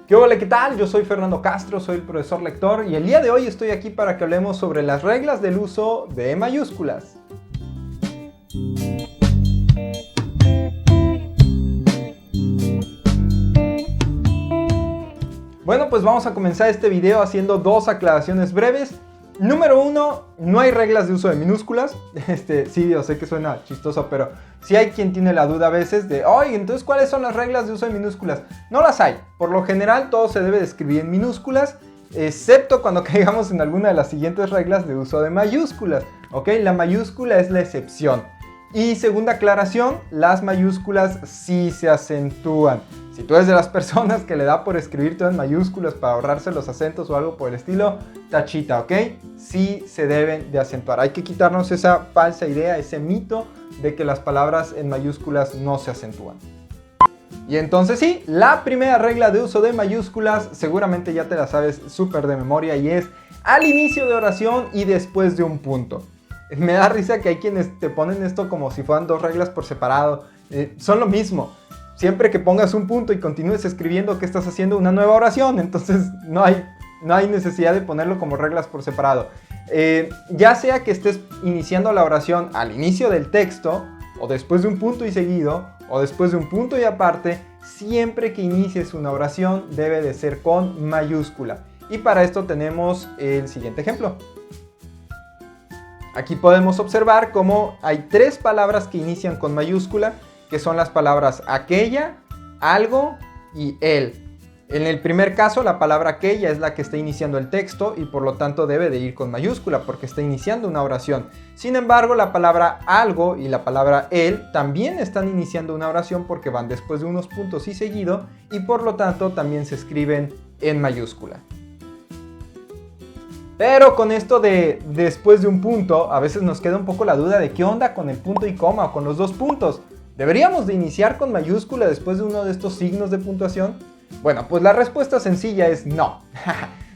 ¿Qué hola, qué tal? Yo soy Fernando Castro, soy el profesor lector y el día de hoy estoy aquí para que hablemos sobre las reglas del uso de mayúsculas. Bueno, pues vamos a comenzar este video haciendo dos aclaraciones breves. Número 1, no hay reglas de uso de minúsculas. Sí, yo sé que suena chistoso, pero sí hay quien tiene la duda a veces de, oye, entonces, ¿cuáles son las reglas de uso de minúsculas? No las hay. Por lo general, todo se debe de escribir en minúsculas, excepto cuando caigamos en alguna de las siguientes reglas de uso de mayúsculas. ¿Ok? La mayúscula es la excepción. Y segunda aclaración, las mayúsculas sí se acentúan. Si tú eres de las personas que le da por escribir todo en mayúsculas para ahorrarse los acentos o algo por el estilo, tachita, ¿ok? Sí se deben de acentuar. Hay que quitarnos esa falsa idea, ese mito de que las palabras en mayúsculas no se acentúan. Y entonces sí, la primera regla de uso de mayúsculas seguramente ya te la sabes súper de memoria y es al inicio de oración y después de un punto. Me da risa que hay quienes te ponen esto como si fueran dos reglas por separado. Son lo mismo. Siempre que pongas un punto y continúes escribiendo que estás haciendo una nueva oración, entonces no hay necesidad de ponerlo como reglas por separado. Ya sea que estés iniciando la oración al inicio del texto, o después de un punto y seguido, o después de un punto y aparte, siempre que inicies una oración debe de ser con mayúscula. Y para esto tenemos el siguiente ejemplo. Aquí podemos observar cómo hay tres palabras que inician con mayúscula, que son las palabras aquella, algo y él. En el primer caso, la palabra aquella es la que está iniciando el texto y por lo tanto debe de ir con mayúscula porque está iniciando una oración. Sin embargo, la palabra algo y la palabra él también están iniciando una oración porque van después de unos puntos y seguido y por lo tanto también se escriben en mayúscula. Pero con esto de después de un punto, a veces nos queda un poco la duda de qué onda con el punto y coma o con los dos puntos. ¿Deberíamos de iniciar con mayúscula después de uno de estos signos de puntuación? Bueno, pues la respuesta sencilla es no.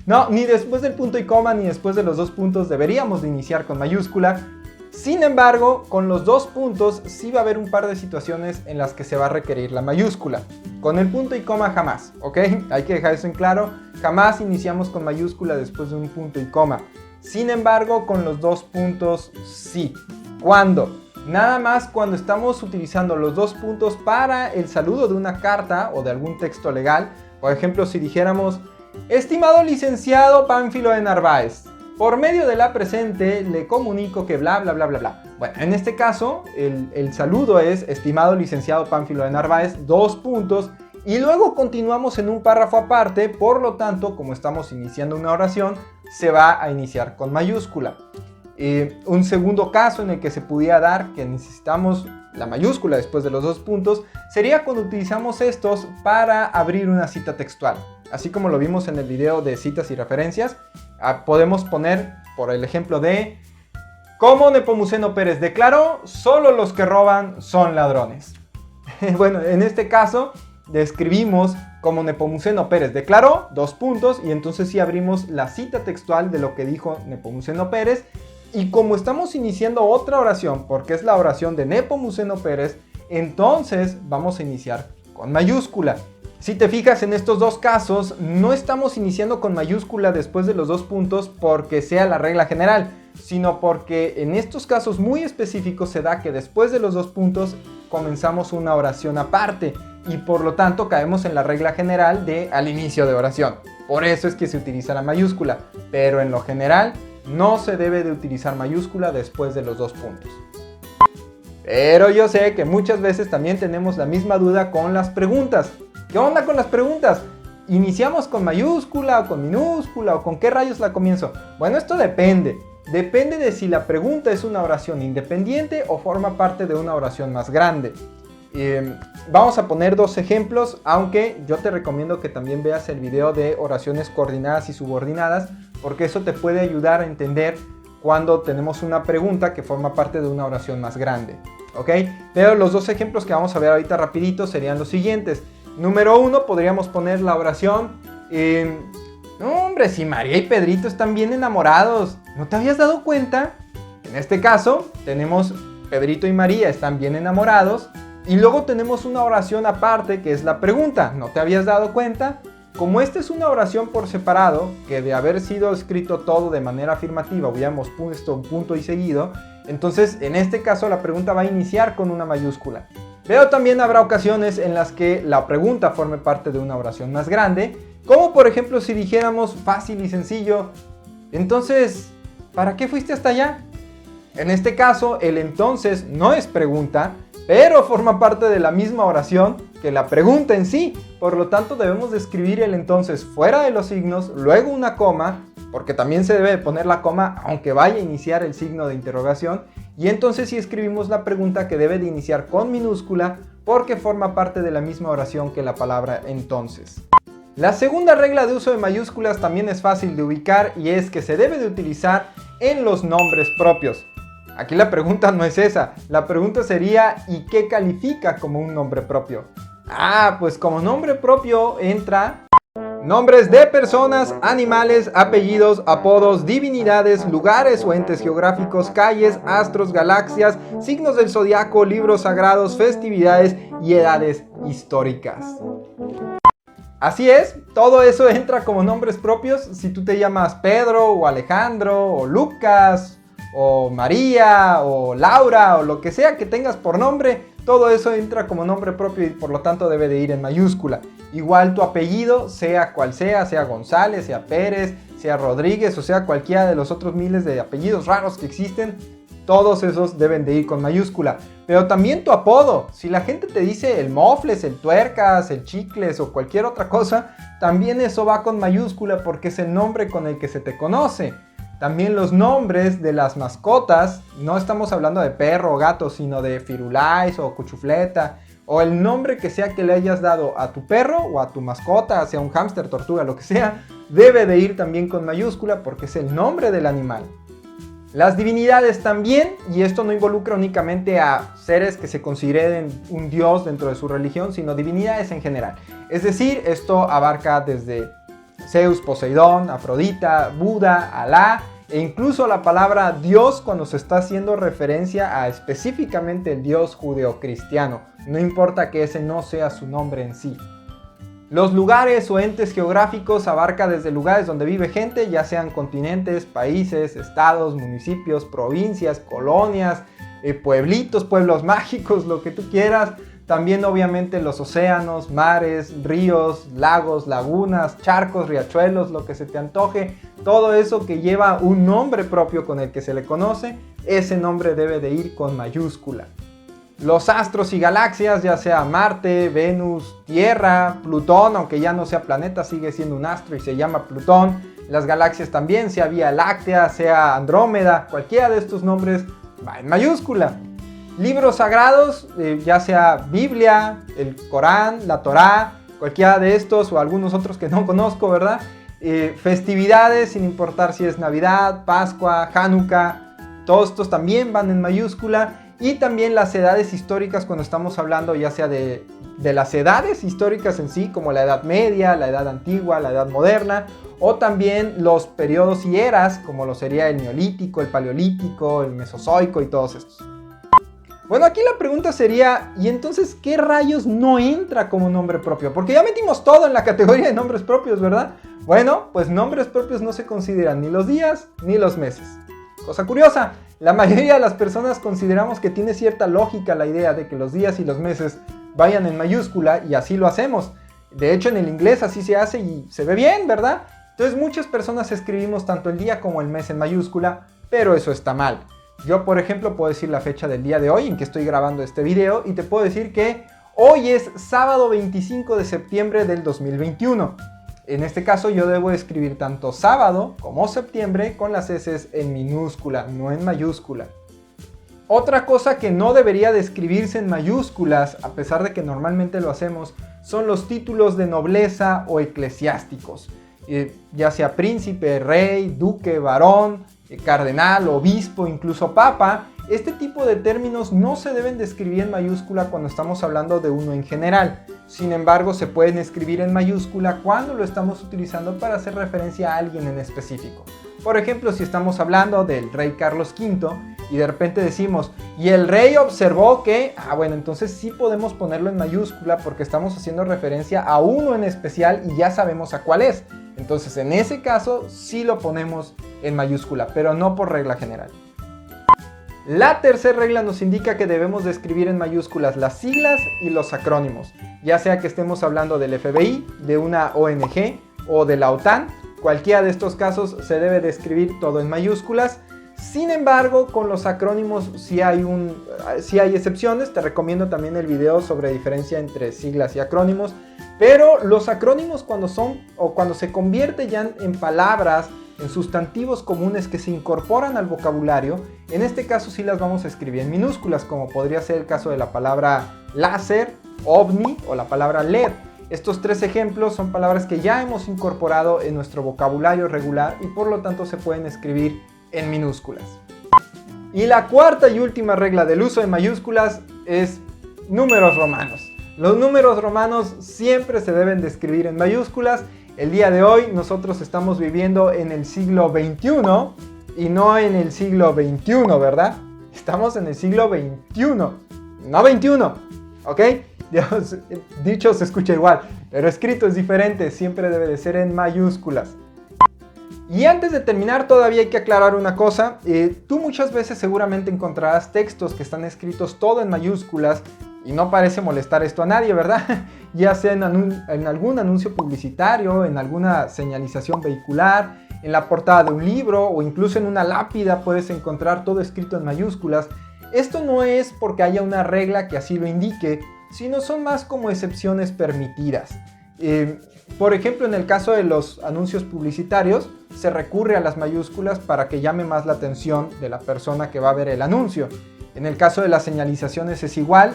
No, ni después del punto y coma ni después de los dos puntos deberíamos de iniciar con mayúscula. Sin embargo, con los dos puntos sí va a haber un par de situaciones en las que se va a requerir la mayúscula. Con el punto y coma jamás, ¿ok? Hay que dejar eso en claro. Jamás iniciamos con mayúscula después de un punto y coma. Sin embargo, con los dos puntos sí. ¿Cuándo? Nada más cuando estamos utilizando los dos puntos para el saludo de una carta o de algún texto legal. Por ejemplo, si dijéramos, estimado licenciado Pánfilo de Narváez, por medio de la presente le comunico que bla bla bla bla bla. Bueno, en este caso el saludo es estimado licenciado Pánfilo de Narváez, dos puntos, y luego continuamos en un párrafo aparte, por lo tanto, como estamos iniciando una oración, se va a iniciar con mayúscula. Un segundo caso en el que se pudiera dar que necesitamos la mayúscula después de los dos puntos sería cuando utilizamos estos para abrir una cita textual. Así como lo vimos en el video de citas y referencias, podemos poner por el ejemplo de como Nepomuceno Pérez declaró, solo los que roban son ladrones. Bueno, en este caso describimos como Nepomuceno Pérez declaró, dos puntos, y entonces sí abrimos la cita textual de lo que dijo Nepomuceno Pérez. Y como estamos iniciando otra oración, porque es la oración de Nepomuceno Pérez, entonces vamos a iniciar con mayúscula. Si te fijas en estos dos casos, no estamos iniciando con mayúscula después de los dos puntos porque sea la regla general, sino porque en estos casos muy específicos se da que después de los dos puntos comenzamos una oración aparte y por lo tanto caemos en la regla general de al inicio de oración. Por eso es que se utiliza la mayúscula, pero en lo general no se debe de utilizar mayúscula después de los dos puntos. Pero yo sé que muchas veces también tenemos la misma duda con las preguntas. ¿Qué onda con las preguntas? ¿Iniciamos con mayúscula o con minúscula o con qué rayos la comienzo? Bueno, esto depende. Depende de si la pregunta es una oración independiente o forma parte de una oración más grande. Vamos a poner dos ejemplos, aunque yo te recomiendo que también veas el video de oraciones coordinadas y subordinadas, porque eso te puede ayudar a entender cuando tenemos una pregunta que forma parte de una oración más grande, ¿ok? Pero los dos ejemplos que vamos a ver ahorita rapidito serían los siguientes. Número 1, podríamos poner la oración, no hombre, si María y Pedrito están bien enamorados, ¿no te habías dado cuenta? En este caso, tenemos Pedrito y María están bien enamorados, y luego tenemos una oración aparte que es la pregunta, ¿no te habías dado cuenta? Como esta es una oración por separado, que de haber sido escrito todo de manera afirmativa hubiéramos puesto un punto y seguido, entonces en este caso la pregunta va a iniciar con una mayúscula. Pero también habrá ocasiones en las que la pregunta forme parte de una oración más grande, como por ejemplo si dijéramos fácil y sencillo, entonces, ¿para qué fuiste hasta allá? En este caso, el entonces no es pregunta, pero forma parte de la misma oración que la pregunta en sí. Por lo tanto, debemos de escribir el entonces fuera de los signos, luego una coma, porque también se debe de poner la coma aunque vaya a iniciar el signo de interrogación. Y entonces sí escribimos la pregunta, que debe de iniciar con minúscula, porque forma parte de la misma oración que la palabra entonces. La segunda regla de uso de mayúsculas también es fácil de ubicar, y es que se debe de utilizar en los nombres propios. Aquí la pregunta no es esa, la pregunta sería ¿y qué califica como un nombre propio? Pues como nombre propio entra nombres de personas, animales, apellidos, apodos, divinidades, lugares o entes geográficos, calles, astros, galaxias, signos del zodiaco, libros sagrados, festividades y edades históricas. Así es, todo eso entra como nombres propios. Si tú te llamas Pedro o Alejandro o Lucas o María o Laura o lo que sea que tengas por nombre, todo eso entra como nombre propio y por lo tanto debe de ir en mayúscula. Igual tu apellido, sea cual sea González, sea Pérez, sea Rodríguez o sea cualquiera de los otros miles de apellidos raros que existen, todos esos deben de ir con mayúscula. Pero también tu apodo, si la gente te dice el Mofles, el Tuercas, el Chicles o cualquier otra cosa, también eso va con mayúscula porque es el nombre con el que se te conoce. También los nombres de las mascotas, no estamos hablando de perro o gato, sino de Firulais o Cuchufleta, o el nombre que sea que le hayas dado a tu perro o a tu mascota, sea un hámster, tortuga, lo que sea, debe de ir también con mayúscula porque es el nombre del animal. Las divinidades también, y esto no involucra únicamente a seres que se consideren un dios dentro de su religión, sino divinidades en general. Es decir, esto abarca desde Zeus, Poseidón, Afrodita, Buda, Alá, e incluso la palabra Dios cuando se está haciendo referencia a específicamente el Dios judeocristiano. No importa que ese no sea su nombre en sí. Los lugares o entes geográficos abarca desde lugares donde vive gente, ya sean continentes, países, estados, municipios, provincias, colonias, pueblitos, pueblos mágicos, lo que tú quieras. También obviamente los océanos, mares, ríos, lagos, lagunas, charcos, riachuelos, lo que se te antoje. Todo eso que lleva un nombre propio con el que se le conoce, ese nombre debe de ir con mayúscula. Los astros y galaxias, ya sea Marte, Venus, Tierra, Plutón, aunque ya no sea planeta, sigue siendo un astro y se llama Plutón. Las galaxias también, sea Vía Láctea, sea Andrómeda, cualquiera de estos nombres va en mayúscula. Libros sagrados, ya sea Biblia, el Corán, la Torá, cualquiera de estos o algunos otros que no conozco, ¿verdad? Festividades, sin importar si es Navidad, Pascua, Hanukkah, todos estos también van en mayúscula. Y también las edades históricas cuando estamos hablando ya sea de las edades históricas en sí, como la Edad Media, la Edad Antigua, la Edad Moderna, o también los periodos y eras, como lo sería el Neolítico, el Paleolítico, el Mesozoico y todos estos. Bueno, aquí la pregunta sería, ¿y entonces qué rayos no entra como nombre propio? Porque ya metimos todo en la categoría de nombres propios, ¿verdad? Bueno, pues nombres propios no se consideran ni los días ni los meses. Cosa curiosa, la mayoría de las personas consideramos que tiene cierta lógica la idea de que los días y los meses vayan en mayúscula y así lo hacemos. De hecho, en el inglés así se hace y se ve bien, ¿verdad? Entonces muchas personas escribimos tanto el día como el mes en mayúscula, pero eso está mal. Yo, por ejemplo, puedo decir la fecha del día de hoy en que estoy grabando este video y te puedo decir que hoy es sábado 25 de septiembre del 2021. En este caso yo debo escribir tanto sábado como septiembre con las S en minúscula, no en mayúscula. Otra cosa que no debería de escribirse en mayúsculas, a pesar de que normalmente lo hacemos, son los títulos de nobleza o eclesiásticos. Ya sea príncipe, rey, duque, varón, cardenal, obispo, incluso papa. Este tipo de términos no se deben de escribir en mayúscula cuando estamos hablando de uno en general. Sin embargo, se pueden escribir en mayúscula cuando lo estamos utilizando para hacer referencia a alguien en específico. Por ejemplo, si estamos hablando del rey Carlos V y de repente decimos, y el rey observó que, bueno, entonces sí podemos ponerlo en mayúscula porque estamos haciendo referencia a uno en especial y ya sabemos a cuál es. Entonces en ese caso sí lo ponemos en mayúscula, pero no por regla general. La tercera regla nos indica que debemos de escribir en mayúsculas las siglas y los acrónimos, ya sea que estemos hablando del FBI, de una ONG o de la OTAN. Cualquiera de estos casos se debe de escribir todo en mayúsculas. Sin embargo, con los acrónimos sí hay excepciones. Te recomiendo también el video sobre diferencia entre siglas y acrónimos. Pero los acrónimos cuando se convierten ya en palabras, en sustantivos comunes que se incorporan al vocabulario, en este caso sí las vamos a escribir en minúsculas, como podría ser el caso de la palabra láser, ovni o la palabra LED. Estos tres ejemplos son palabras que ya hemos incorporado en nuestro vocabulario regular y por lo tanto se pueden escribir en minúsculas. Y la cuarta y última regla del uso de mayúsculas es números romanos. Los números romanos siempre se deben de escribir en mayúsculas. El día de hoy nosotros estamos viviendo en el siglo XXI y no en el siglo XXI, ¿verdad? Estamos en el siglo XXI, no 21, ¿ok? Dios, dicho se escucha igual, pero escrito es diferente, siempre debe de ser en mayúsculas. Y antes de terminar todavía hay que aclarar una cosa. Tú muchas veces seguramente encontrarás textos que están escritos todo en mayúsculas y no parece molestar esto a nadie, ¿verdad? Ya sea en algún anuncio publicitario, en alguna señalización vehicular, en la portada de un libro o incluso en una lápida puedes encontrar todo escrito en mayúsculas. Esto no es porque haya una regla que así lo indique, sino son más como excepciones permitidas. Por ejemplo, en el caso de los anuncios publicitarios, se recurre a las mayúsculas para que llame más la atención de la persona que va a ver el anuncio. En el caso de las señalizaciones es igual,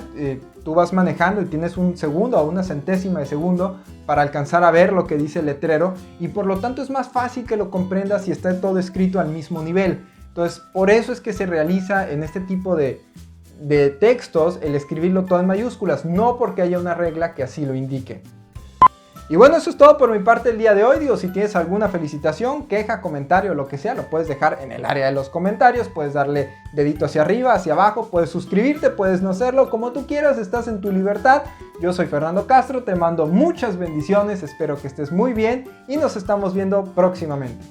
tú vas manejando y tienes un segundo o una centésima de segundo para alcanzar a ver lo que dice el letrero y por lo tanto es más fácil que lo comprendas si está todo escrito al mismo nivel. Entonces, por eso es que se realiza en este tipo de textos el escribirlo todo en mayúsculas, no porque haya una regla que así lo indique. Y bueno, eso es todo por mi parte el día de hoy. Si tienes alguna felicitación, queja, comentario, lo que sea, lo puedes dejar en el área de los comentarios. Puedes darle dedito hacia arriba, hacia abajo, puedes suscribirte, puedes no hacerlo, como tú quieras, estás en tu libertad. Yo soy Fernando Castro, te mando muchas bendiciones, espero que estés muy bien y nos estamos viendo próximamente.